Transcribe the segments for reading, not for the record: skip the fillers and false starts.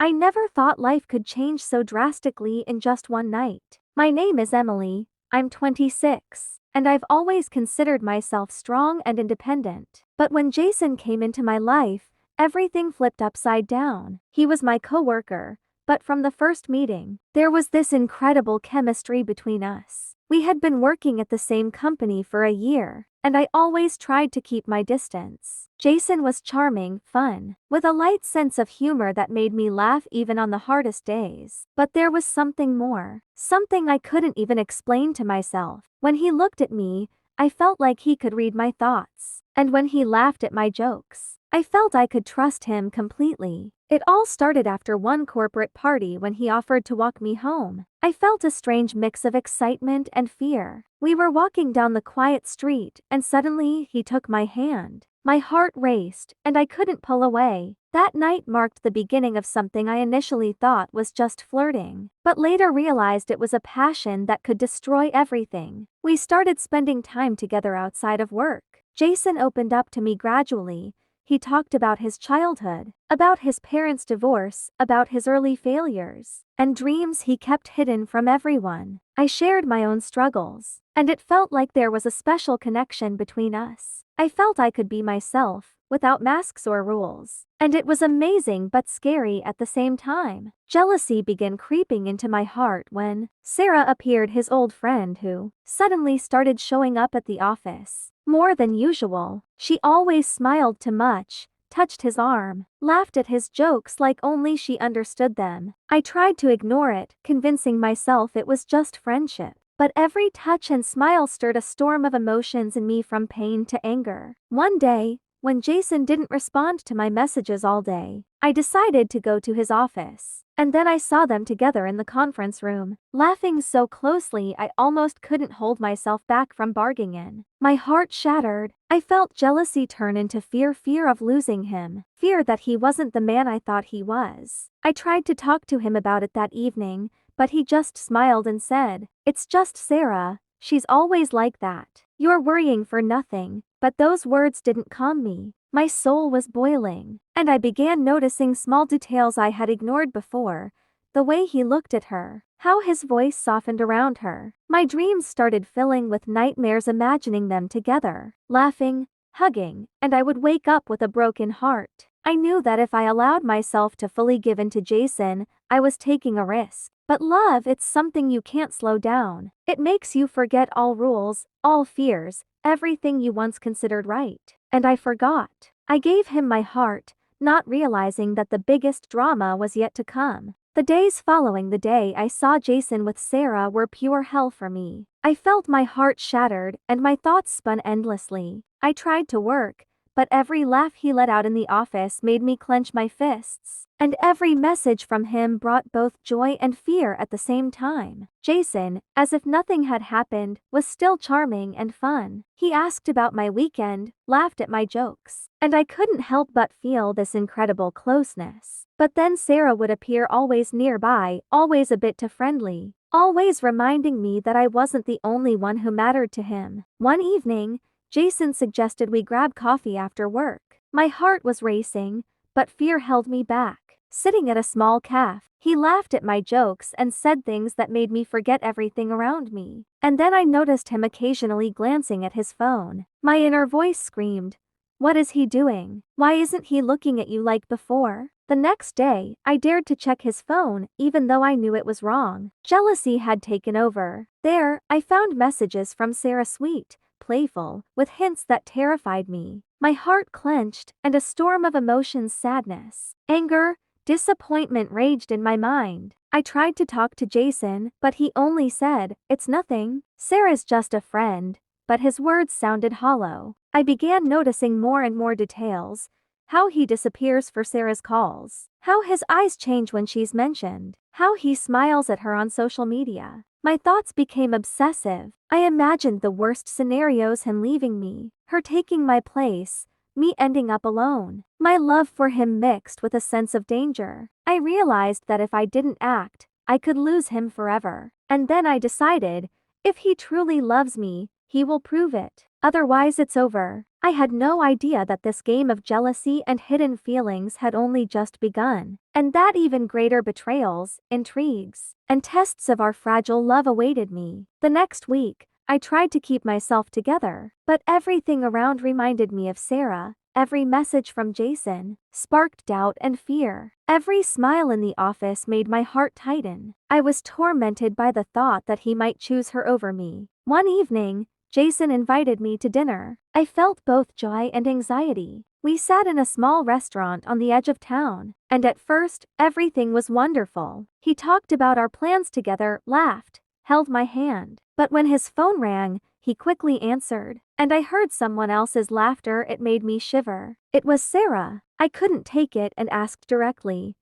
I never thought life could change so drastically in just one night. My name is Emily, I'm 26, and I've always considered myself strong and independent. But when Jason came into my life, everything flipped upside down. He was my coworker, but from the first meeting, there was this incredible chemistry between us. We had been working at the same company for a year, and I always tried to keep my distance. Jason was charming, fun, with a light sense of humor that made me laugh even on the hardest days. But there was something more, something I couldn't even explain to myself. When he looked at me, I felt like he could read my thoughts. And when he laughed at my jokes, I felt I could trust him completely. It all started after one corporate party when he offered to walk me home. I felt a strange mix of excitement and fear. We were walking down the quiet street, and suddenly he took my hand. My heart raced, and I couldn't pull away. That night marked the beginning of something I initially thought was just flirting, but later realized it was a passion that could destroy everything. We started spending time together outside of work. Jason opened up to me gradually. He talked about his childhood, about his parents' divorce, about his early failures, and dreams he kept hidden from everyone. I shared my own struggles, and it felt like there was a special connection between us. I felt I could be myself, without masks or rules. And it was amazing but scary at the same time. Jealousy began creeping into my heart when Sara appeared, his old friend who suddenly started showing up at the office. More than usual, she always smiled too much, touched his arm, laughed at his jokes like only she understood them. I tried to ignore it, convincing myself it was just friendship. But every touch and smile stirred a storm of emotions in me, from pain to anger. One day, when Jason didn't respond to my messages all day, I decided to go to his office. And then I saw them together in the conference room, laughing so closely I almost couldn't hold myself back from barging in. My heart shattered. I felt jealousy turn into fear of losing him, fear that he wasn't the man I thought he was. I tried to talk to him about it that evening, but he just smiled and said, "It's just Sara, she's always like that. You're worrying for nothing." But those words didn't calm me. My soul was boiling, and I began noticing small details I had ignored before. The way he looked at her, how his voice softened around her. My dreams started filling with nightmares, imagining them together, laughing, hugging, and I would wake up with a broken heart. I knew that if I allowed myself to fully give in to Jason, I was taking a risk. But love, it's something you can't slow down. It makes you forget all rules, all fears, everything you once considered right. And I forgot. I gave him my heart, not realizing that the biggest drama was yet to come. The days following the day I saw Jason with Sara were pure hell for me. I felt my heart shattered, and my thoughts spun endlessly. I tried to work, but every laugh he let out in the office made me clench my fists. And every message from him brought both joy and fear at the same time. Jason, as if nothing had happened, was still charming and fun. He asked about my weekend, laughed at my jokes, and I couldn't help but feel this incredible closeness. But then Sara would appear, always nearby, always a bit too friendly, always reminding me that I wasn't the only one who mattered to him. One evening, Jason suggested we grab coffee after work. My heart was racing, but fear held me back. Sitting at a small cafe, he laughed at my jokes and said things that made me forget everything around me. And then I noticed him occasionally glancing at his phone. My inner voice screamed, "What is he doing? Why isn't he looking at you like before?" The next day, I dared to check his phone, even though I knew it was wrong. Jealousy had taken over. There, I found messages from Sara, sweet, playful, with hints that terrified me. My heart clenched, and a storm of emotions, sadness, anger, disappointment raged in my mind. I tried to talk to Jason, but he only said, "It's nothing. Sara's just a friend," but his words sounded hollow. I began noticing more and more details. How he disappears for Sara's calls. How his eyes change when she's mentioned. How he smiles at her on social media. My thoughts became obsessive. I imagined the worst scenarios: him leaving me, her taking my place, me ending up alone. My love for him mixed with a sense of danger. I realized that if I didn't act, I could lose him forever. And then I decided, if he truly loves me, he will prove it. otherwise it's over. I had no idea that this game of jealousy and hidden feelings had only just begun, and that even greater betrayals, intrigues, and tests of our fragile love awaited me. The next week, I tried to keep myself together, but everything around reminded me of Sara. Every message from Jason sparked doubt and fear. Every smile in the office made my heart tighten. I was tormented by the thought that he might choose her over me. One evening, Jason invited me to dinner. I felt both joy and anxiety. We sat in a small restaurant on the edge of town, and at first, everything was wonderful. He talked about our plans together, laughed, held my hand. But when his phone rang, he quickly answered, and I heard someone else's laughter. It made me shiver. It was Sara. I couldn't take it and asked directly,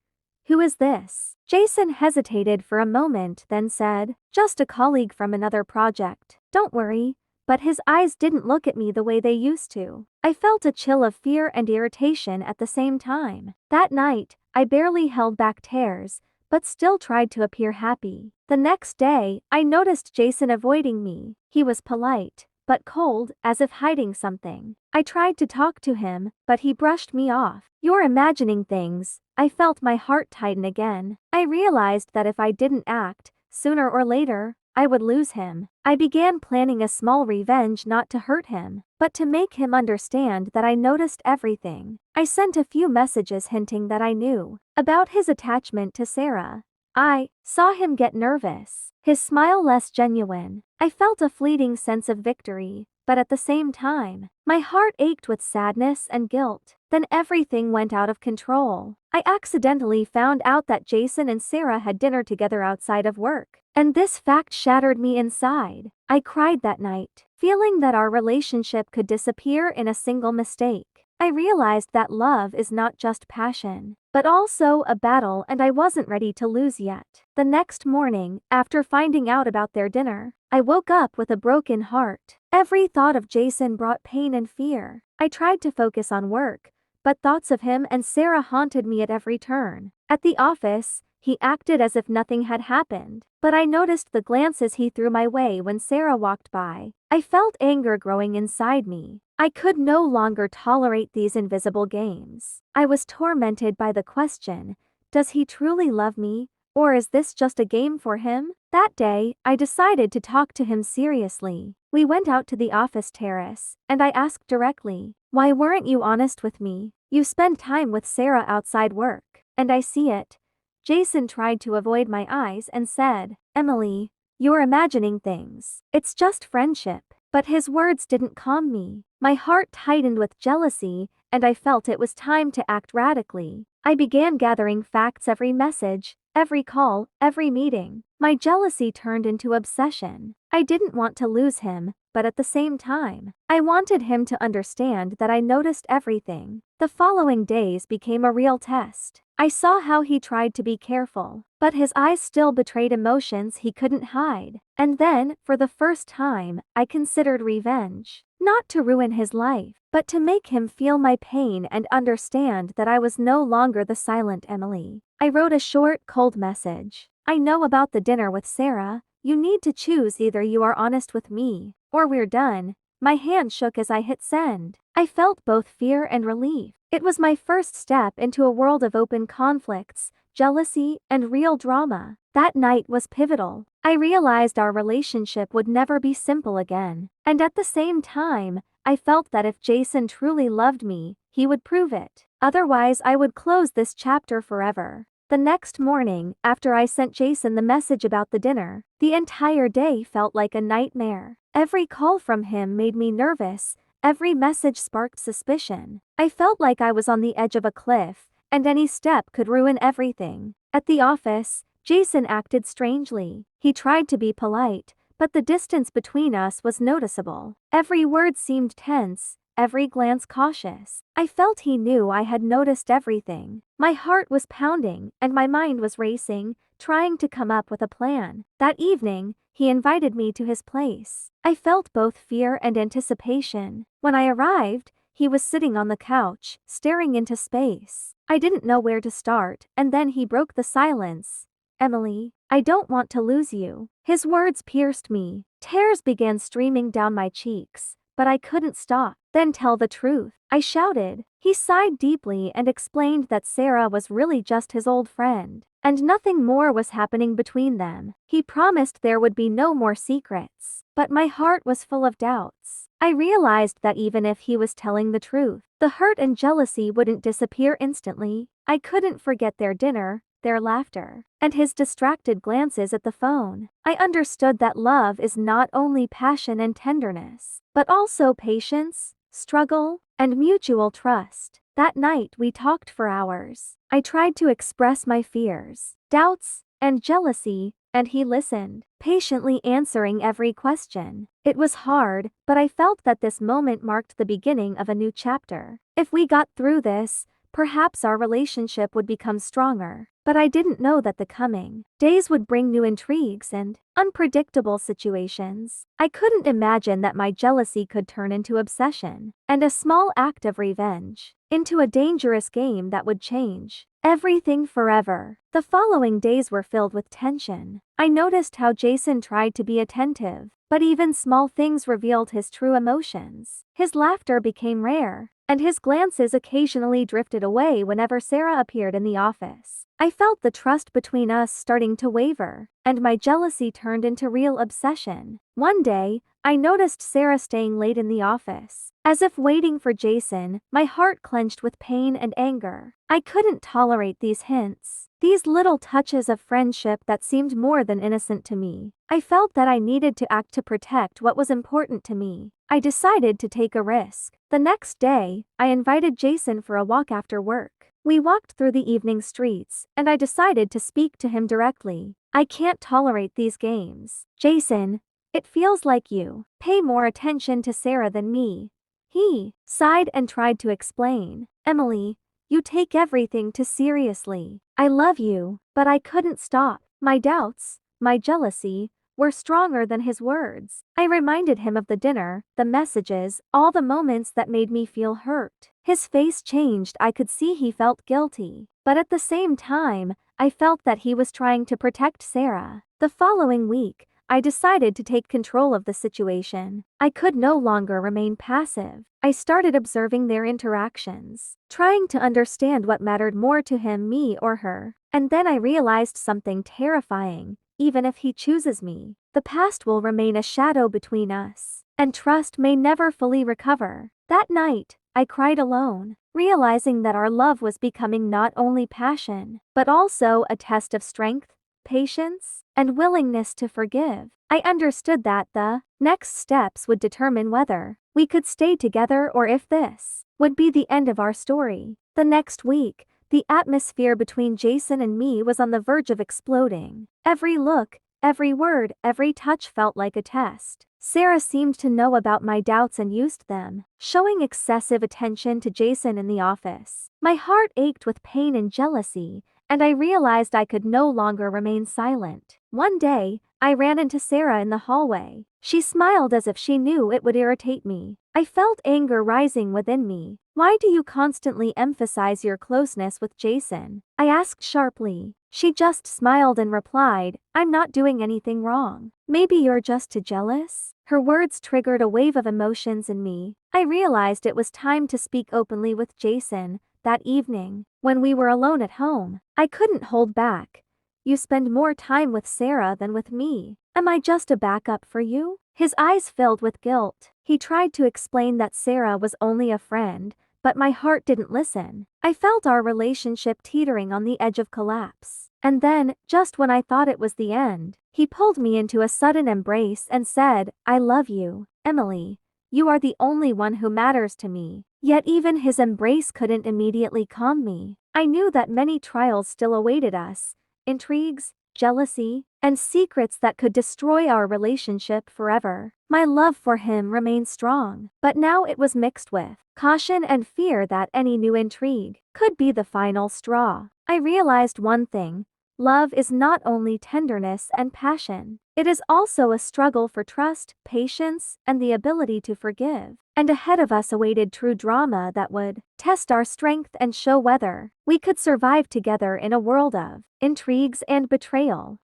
"Who is this?" Jason hesitated for a moment, then said, "Just a colleague from another project. Don't worry." But his eyes didn't look at me the way they used to. I felt a chill of fear and irritation at the same time. That night, I barely held back tears, but still tried to appear happy. The next day, I noticed Jason avoiding me. He was polite, but cold, as if hiding something. I tried to talk to him, but he brushed me off. "You're imagining things." I felt my heart tighten again. I realized that if I didn't act, sooner or later, I would lose him. I began planning a small revenge, not to hurt him, but to make him understand that I noticed everything. I sent a few messages hinting that I knew about his attachment to Sara. I saw him get nervous, his smile less genuine. I felt a fleeting sense of victory, but at the same time, my heart ached with sadness and guilt. Then everything went out of control. I accidentally found out that Jason and Sara had dinner together outside of work, and this fact shattered me inside. I cried that night, feeling that our relationship could disappear in a single mistake. I realized that love is not just passion, but also a battle, and I wasn't ready to lose yet. The next morning, after finding out about their dinner, I woke up with a broken heart. Every thought of Jason brought pain and fear. I tried to focus on work, but thoughts of him and Sara haunted me at every turn. At the office, he acted as if nothing had happened, but I noticed the glances he threw my way when Sara walked by. I felt anger growing inside me. I could no longer tolerate these invisible games. I was tormented by the question, does he truly love me, or is this just a game for him? That day, I decided to talk to him seriously. We went out to the office terrace, and I asked directly, "Why weren't you honest with me? You spend time with Sara outside work, and I see it." Jason tried to avoid my eyes and said, "Emily, you're imagining things. It's just friendship." But his words didn't calm me. My heart tightened with jealousy, and I felt it was time to act radically. I began gathering facts, every message, every call, every meeting. My jealousy turned into obsession. I didn't want to lose him, but at the same time, I wanted him to understand that I noticed everything. The following days became a real test. I saw how he tried to be careful, but his eyes still betrayed emotions he couldn't hide. And then, for the first time, I considered revenge. Not to ruin his life, but to make him feel my pain and understand that I was no longer the silent Emily. I wrote a short, cold message. "I know about the dinner with Sara. You need to choose: either you are honest with me, or we're done." My hand shook as I hit send. I felt both fear and relief. It was my first step into a world of open conflicts, jealousy, and real drama. That night was pivotal. I realized our relationship would never be simple again. And at the same time, I felt that if Jason truly loved me, he would prove it. Otherwise, I would close this chapter forever. The next morning, after I sent Jason the message about the dinner, the entire day felt like a nightmare. Every call from him made me nervous. Every message sparked suspicion. I felt like I was on the edge of a cliff, and any step could ruin everything. At the office, Jason acted strangely. He tried to be polite, but the distance between us was noticeable. Every word seemed tense, every glance cautious. I felt he knew I had noticed everything. My heart was pounding, and my mind was racing, trying to come up with a plan. That evening, he invited me to his place. I felt both fear and anticipation. When I arrived, he was sitting on the couch, staring into space. I didn't know where to start, and then he broke the silence. "Emily, I don't want to lose you." His words pierced me. Tears began streaming down my cheeks, but I couldn't stop. Then tell the truth, I shouted. He sighed deeply and explained that Sara was really just his old friend, and nothing more was happening between them. He promised there would be no more secrets, but my heart was full of doubts. I realized that even if he was telling the truth, the hurt and jealousy wouldn't disappear instantly. I couldn't forget their dinner, their laughter, and his distracted glances at the phone. I understood that love is not only passion and tenderness, but also patience, struggle, and mutual trust. That night we talked for hours. I tried to express my fears, doubts, and jealousy, and he listened, patiently answering every question. It was hard, but I felt that this moment marked the beginning of a new chapter. If we got through this, perhaps our relationship would become stronger. But I didn't know that the coming days would bring new intrigues and unpredictable situations. I couldn't imagine that my jealousy could turn into obsession, and a small act of revenge into a dangerous game that would change everything forever. The following days were filled with tension. I noticed how Jason tried to be attentive, but even small things revealed his true emotions. His laughter became rare, and his glances occasionally drifted away whenever Sara appeared in the office. I felt the trust between us starting to waver, and my jealousy turned into real obsession. One day, I noticed Sara staying late in the office, as if waiting for Jason. My heart clenched with pain and anger. I couldn't tolerate these hints, these little touches of friendship that seemed more than innocent to me. I felt that I needed to act to protect what was important to me. I decided to take a risk. The next day, I invited Jason for a walk after work. We walked through the evening streets, and I decided to speak to him directly. I can't tolerate these games, Jason. It feels like you pay more attention to Sara than me. He sighed and tried to explain. Emily, you take everything too seriously. I love you, but I couldn't stop. My doubts, my jealousy, were stronger than his words. I reminded him of the dinner, the messages, all the moments that made me feel hurt. His face changed. I could see he felt guilty, but at the same time, I felt that he was trying to protect Sara. The following week, I decided to take control of the situation. I could no longer remain passive. I started observing their interactions, trying to understand what mattered more to him, me or her. And then I realized something terrifying. Even if he chooses me, the past will remain a shadow between us, and trust may never fully recover. That night, I cried alone, realizing that our love was becoming not only passion, but also a test of strength, patience, and willingness to forgive. I understood that the next steps would determine whether we could stay together or if this would be the end of our story. The next week, the atmosphere between Jason and me was on the verge of exploding. Every look, every word, every touch felt like a test. Sara seemed to know about my doubts and used them, showing excessive attention to Jason in the office. My heart ached with pain and jealousy, and I realized I could no longer remain silent. One day, I ran into Sara in the hallway. She smiled as if she knew it would irritate me. I felt anger rising within me. Why do you constantly emphasize your closeness with Jason? I asked sharply. She just smiled and replied, I'm not doing anything wrong. Maybe you're just too jealous? Her words triggered a wave of emotions in me. I realized it was time to speak openly with Jason. That evening, when we were alone at home, I couldn't hold back. You spend more time with Sara than with me. Am I just a backup for you? His eyes filled with guilt. He tried to explain that Sara was only a friend, but my heart didn't listen. I felt our relationship teetering on the edge of collapse. And then, just when I thought it was the end, he pulled me into a sudden embrace and said, I love you, Emily. You are the only one who matters to me. Yet even his embrace couldn't immediately calm me. I knew that many trials still awaited us, intrigues, jealousy, and secrets that could destroy our relationship forever. My love for him remained strong, but now it was mixed with caution and fear that any new intrigue could be the final straw. I realized one thing. Love is not only tenderness and passion. It is also a struggle for trust, patience, and the ability to forgive. And ahead of us awaited true drama that would test our strength and show whether we could survive together in a world of intrigues and betrayal.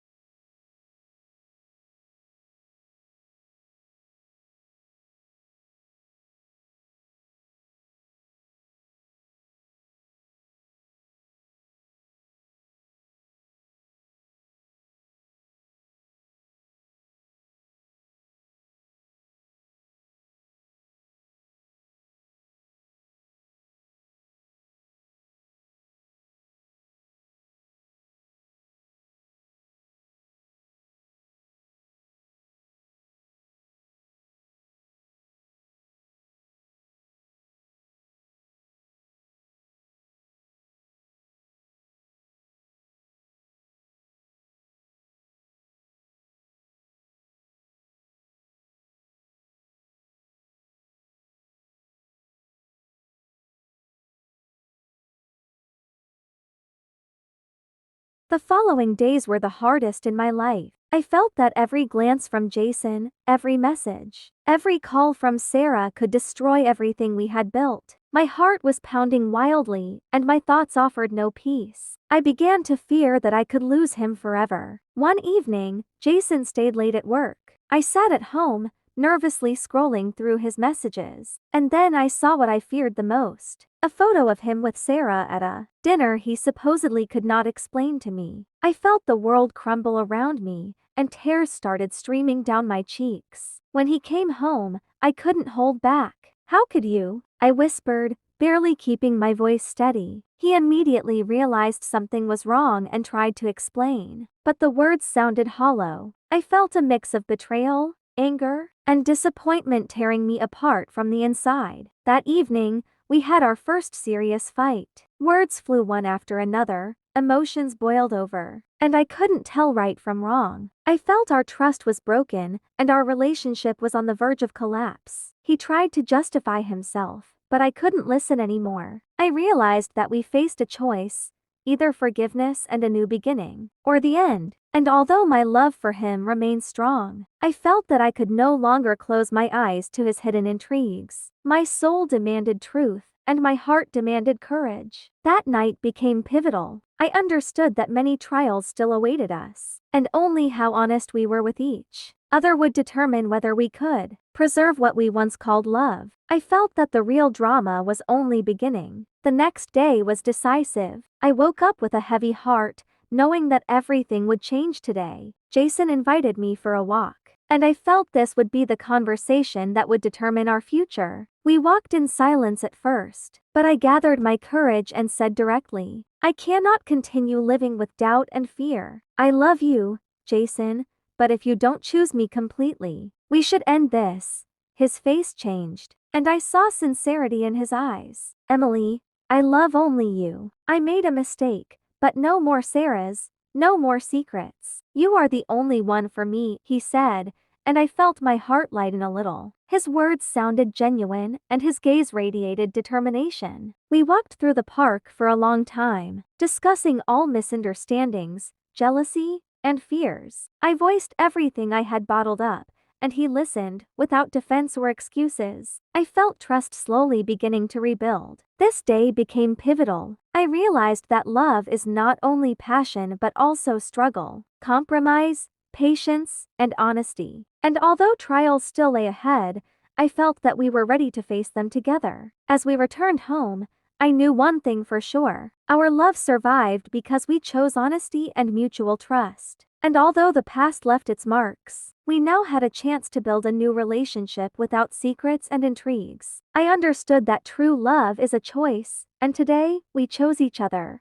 The following days were the hardest in my life. I felt that every glance from Jason, every message, every call from Sara could destroy everything we had built. My heart was pounding wildly, and my thoughts offered no peace. I began to fear that I could lose him forever. One evening, Jason stayed late at work. I sat at home, nervously scrolling through his messages, and then I saw what I feared the most. A photo of him with Sara at a dinner he supposedly could not explain to me. I felt the world crumble around me, and tears started streaming down my cheeks. When he came home, I couldn't hold back. "How could you?" I whispered, barely keeping my voice steady. He immediately realized something was wrong and tried to explain, but the words sounded hollow. I felt a mix of betrayal, anger, and disappointment tearing me apart from the inside. That evening, we had our first serious fight. Words flew one after another, emotions boiled over, and I couldn't tell right from wrong. I felt our trust was broken, and our relationship was on the verge of collapse. He tried to justify himself, but I couldn't listen anymore. I realized that we faced a choice, either forgiveness and a new beginning, or the end. And although my love for him remained strong, I felt that I could no longer close my eyes to his hidden intrigues. My soul demanded truth, and my heart demanded courage. That night became pivotal. I understood that many trials still awaited us, and only how honest we were with each other would determine whether we could preserve what we once called love. I felt that the real drama was only beginning. The next day was decisive. I woke up with a heavy heart, knowing that everything would change today. Jason invited me for a walk, and I felt this would be the conversation that would determine our future. We walked in silence at first, but I gathered my courage and said directly, "I cannot continue living with doubt and fear. I love you, Jason, but if you don't choose me completely, we should end this." His face changed, and I saw sincerity in his eyes. "Emily, I love only you. I made a mistake, but no more Sarah's, no more secrets. You are the only one for me," he said, and I felt my heart lighten a little. His words sounded genuine, and his gaze radiated determination. We walked through the park for a long time, discussing all misunderstandings, jealousy, and fears. I voiced everything I had bottled up, and he listened, without defense or excuses. I felt trust slowly beginning to rebuild. This day became pivotal. I realized that love is not only passion but also struggle, compromise, patience, and honesty. And although trials still lay ahead, I felt that we were ready to face them together. As we returned home, I knew one thing for sure. Our love survived because we chose honesty and mutual trust. And although the past left its marks, we now had a chance to build a new relationship without secrets and intrigues. I understood that true love is a choice, and today, we chose each other.